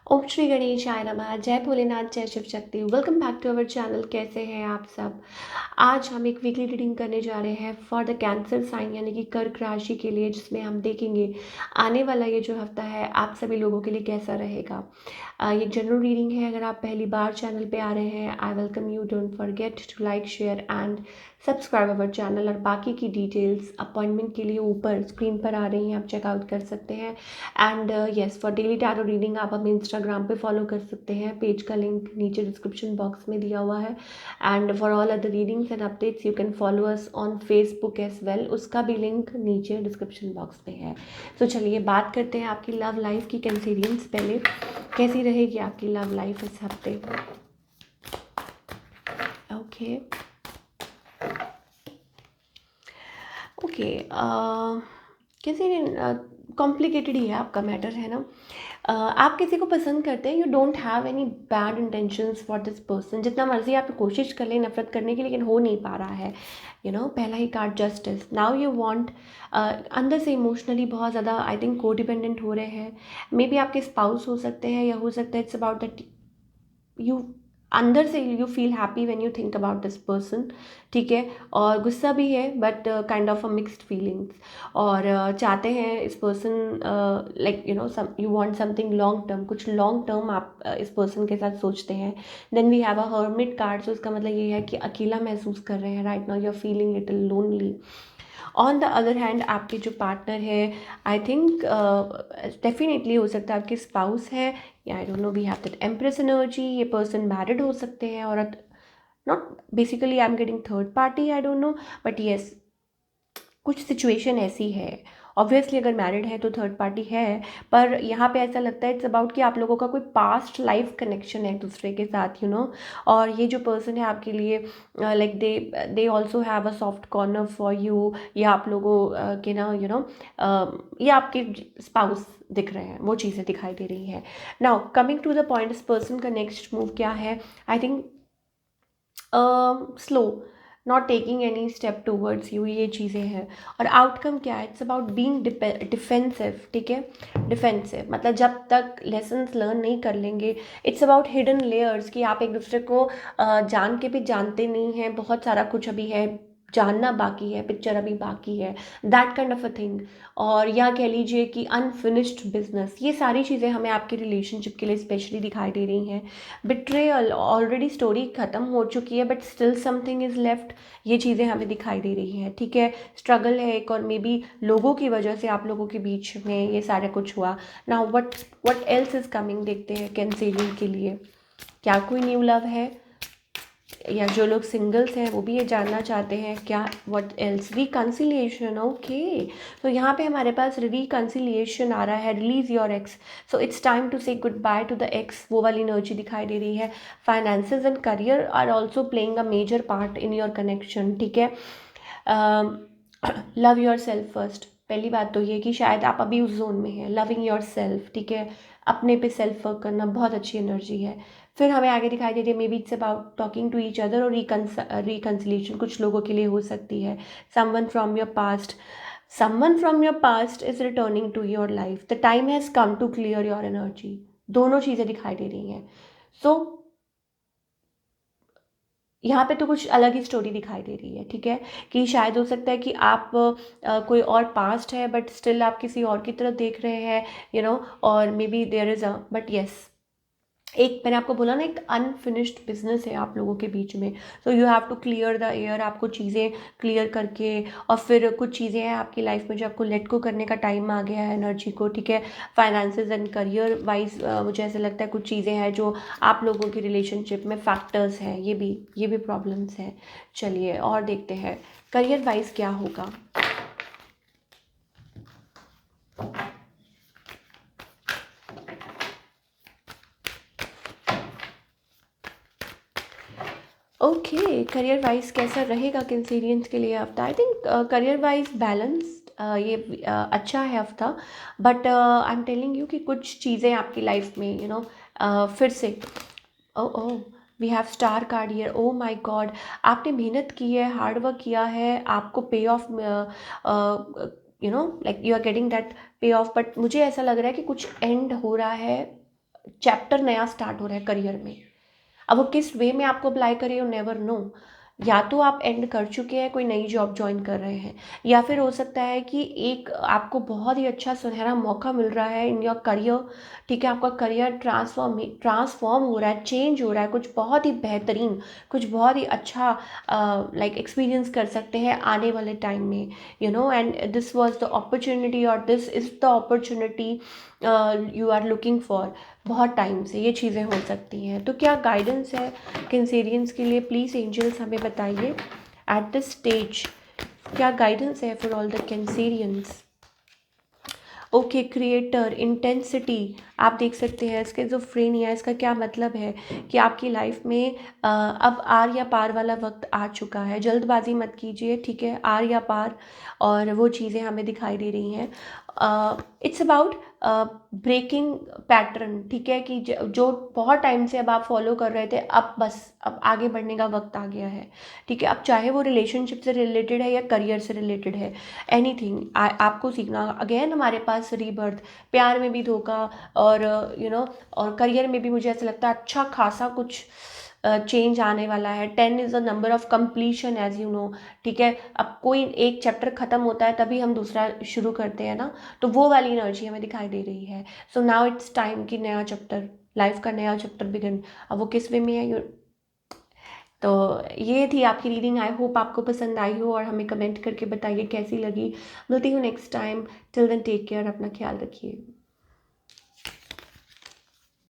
ओम श्री गणेशाय नमः। जय भोलेनाथ, जय Shiv Shakti. Welcome back to our channel. कैसे हैं आप सब? आज हम एक वीकली रीडिंग करने जा रहे हैं फॉर द कैंसर साइन यानी कि कर्क राशि के लिए, जिसमें हम देखेंगे आने वाला ये जो हफ्ता है आप सभी लोगों के लिए कैसा रहेगा। ये जनरल रीडिंग है। अगर आप पहली बार चैनल पे आ रहे हैं, I welcome you. Don't forget to like, share and subscribe our channel. और बाकी की डिटेल्स अपॉइंटमेंट के लिए ऊपर स्क्रीन पर आ रही हैं, आप चेकआउट कर सकते हैं। And yes, for daily tarot reading आप हमें इंस्टाग्राम पे फॉलो कर सकते हैं। पेज का लिंक नीचे डिस्क्रिप्शन बॉक्स में दिया हुआ है। And for all other readings and updates you can follow us on Facebook as well. उसका भी लिंक नीचे डिस्क्रिप्शन बॉक्स में है। तो चलिए बात करते हैं आपकी लव लाइफ की। कैंसेरियंस, पहले कैसी रहेगी आपकी लव लाइफ इस हफ्ते? ओके ओके, कैसे कॉम्प्लिकेटेड ही है आपका मैटर, है ना? आप किसी को पसंद करते हैं, you don't have any bad intentions for this person. जितना मर्जी आप कोशिश कर लें नफरत करने की, लेकिन हो नहीं पा रहा है। पहला ही card justice. Now you want, अंदर से इमोशनली बहुत ज़्यादा आई थिंक को डिपेंडेंट हो रहे हैं। मे बी आपके स्पाउस हो सकते हैं, या हो सकता है इट्स अबाउट दैट यू अंदर से you feel happy when you think about this person. ठीक है, और गुस्सा भी है but kind of a mixed feelings. और चाहते हैं इस person, like some you want something long term, कुछ लॉन्ग टर्म आप इस पर्सन के साथ सोचते हैं। Then we have a hermit card. So इसका मतलब ये है कि अकेला महसूस कर रहे हैं right now, you are feeling little lonely. On the other hand आपके जो पार्टनर है, आई थिंक डेफिनेटली हो सकता है आपके स्पाउस है, या I don't know, we have that empress energy. ये पर्सन मैरिड हो सकते हैं, और not basically I am getting third party, I don't know, but yes कुछ सिचुएशन ऐसी है। ऑब्वियसली अगर मैरिड है तो थर्ड पार्टी है, पर यहाँ पे ऐसा लगता है इट्स अबाउट कि आप लोगों का कोई पास्ट लाइफ कनेक्शन है एक दूसरे के साथ, और ये जो पर्सन है आपके लिए, like they also have a soft corner for you. ये आप लोगों के ना ये आपके स्पाउस दिख रहे हैं, वो चीज़ें दिखाई दे रही हैं। Now coming to the point, इस पर्सन का नेक्स्ट मूव क्या है? I think slow, not taking any step towards you, ये चीज़ें हैं। और आउटकम क्या है? It's about being defensive. ठीक है, डिफेंसिव मतलब जब तक लेसन्स लर्न नहीं कर लेंगे, इट्स अबाउट हिडन लेयर्स, कि आप एक दूसरे को जान के भी जानते नहीं हैं, बहुत सारा कुछ अभी है जानना बाकी है, पिक्चर अभी बाकी है, that kind of a thing. और या कह लीजिए कि अनफिनिश्ड बिजनेस, ये सारी चीज़ें हमें आपके रिलेशनशिप के लिए स्पेशली दिखाई दे रही हैं। बिट्रेयल, ऑलरेडी स्टोरी खत्म हो चुकी है but still something is left, ये चीज़ें हमें दिखाई दे रही हैं। ठीक है, स्ट्रगल है एक, और मे बी लोगों की वजह से आप लोगों के बीच में ये सारा कुछ हुआ। Now what else is coming, देखते हैं कैंसेरियन के लिए क्या कोई न्यू लव है, या जो लोग सिंगल्स हैं वो भी ये जानना चाहते हैं क्या। What else? रिकन्सिलिएशन। ओके, तो यहाँ पे हमारे पास रिकन्सिलिएशन आ रहा है, release your ex. So it's time to say goodbye to the ex, वो वाली एनर्जी दिखाई दे रही है। Finances and career are also playing a major part in your connection. ठीक है, लव योर सेल्फ फर्स्ट। पहली बात तो ये कि शायद आप अभी उस जोन में हैं, लविंग योर सेल्फ। ठीक है, अपने पे सेल्फ वर्क करना बहुत अच्छी एनर्जी है। फिर हमें आगे दिखाई दे रही है maybe it's about talking to each other, और रिकन्सिलेशन कुछ लोगों के लिए हो सकती है। Someone from your past, someone from your past is returning to your life. The time has come to clear your energy. दोनों चीज़ें दिखाई दे रही हैं। सो यहाँ पे तो कुछ अलग ही स्टोरी दिखाई दे रही है। ठीक है, कि शायद हो सकता है कि आप कोई और पास्ट है बट स्टिल आप किसी और की तरफ देख रहे हैं, और maybe there is a, but yes, एक मैंने आपको बोला ना, एक अनफिनिश्ड बिजनेस है आप लोगों के बीच में। So you have to clear the air, आपको चीज़ें क्लियर करके, और फिर कुछ चीज़ें हैं आपकी लाइफ में जो आपको लेट को करने का टाइम आ गया है, एनर्जी को। ठीक है, फाइनेंसेस एंड करियर वाइज मुझे ऐसा लगता है कुछ चीज़ें हैं जो आप लोगों की रिलेशनशिप में फैक्टर्स हैं, ये भी प्रॉब्लम्स हैं। चलिए और देखते हैं करियर वाइज क्या होगा। ओके, करियर वाइज कैसा रहेगा कैंसेरियंस के लिए हफ्ता? I think career wise balanced, ये अच्छा है हफ्ता। But I am telling you कि कुछ चीज़ें आपकी लाइफ में फिर से, oh oh we have star card here. Oh my God, आपने मेहनत की है, हार्ड वर्क किया है, आपको pay off, like you are getting that pay off, बट मुझे ऐसा लग रहा है कि कुछ एंड हो रहा है चैप्टर नया स्टार्ट हो रहा है करियर में। अब वो किस वे में आपको अप्लाई करे, यू नेवर नो। या तो आप एंड कर चुके हैं, कोई नई जॉब ज्वाइन कर रहे हैं, या फिर हो सकता है कि एक आपको बहुत ही अच्छा सुनहरा मौका मिल रहा है इन योर करियर। ठीक है, आपका करियर ट्रांसफॉर्म हो रहा है, चेंज हो रहा है, कुछ बहुत ही बेहतरीन, कुछ बहुत ही अच्छा लाइक एक्सपीरियंस कर सकते हैं आने वाले टाइम में, you know. And this was the opportunity, और this is the opportunity you are looking for. बहुत टाइम से ये चीज़ें हो सकती हैं। तो क्या गाइडेंस है कैंसेरियंस के लिए? प्लीज़ एंजल्स हमें बताइए एट दिस स्टेज, क्या गाइडेंस है for all the Cancerians? Okay, creator intensity, आप देख सकते हैं स्किज़ोफ्रेनिया। इसका क्या मतलब है कि आपकी लाइफ में अब आर या पार वाला वक्त आ चुका है। जल्दबाजी मत कीजिए, ठीक है, आर या पार, और वो चीज़ें हमें दिखाई दे रही हैं। इट्स अबाउट ब्रेकिंग पैटर्न, ठीक है, कि जो बहुत टाइम से अब आप फॉलो कर रहे थे, अब बस अब आगे बढ़ने का वक्त आ गया है। ठीक है, अब चाहे वो रिलेशनशिप से रिलेटेड है या करियर से रिलेटेड है, एनीथिंग आपको सीखना। अगेन हमारे पास रीबर्थ, प्यार में भी धोखा, और यू नो और करियर में भी मुझे ऐसा लगता है अच्छा खासा कुछ चेंज आने वाला है। 10 is the number of completion, as you know. ठीक है, अब कोई एक चैप्टर ख़त्म होता है तभी हम दूसरा शुरू करते हैं ना, तो वो वाली एनर्जी हमें दिखाई दे रही है। सो नाउ इट्स टाइम कि नया चैप्टर, लाइफ का नया चैप्टर बिगिन। अब वो किस वे में है, तो ये थी आपकी रीडिंग। आई होप आपको पसंद आई हो, और हमें कमेंट करके बताइए कैसी लगी। मिलती हूँ next time. Till then take care, अपना ख्याल रखिए।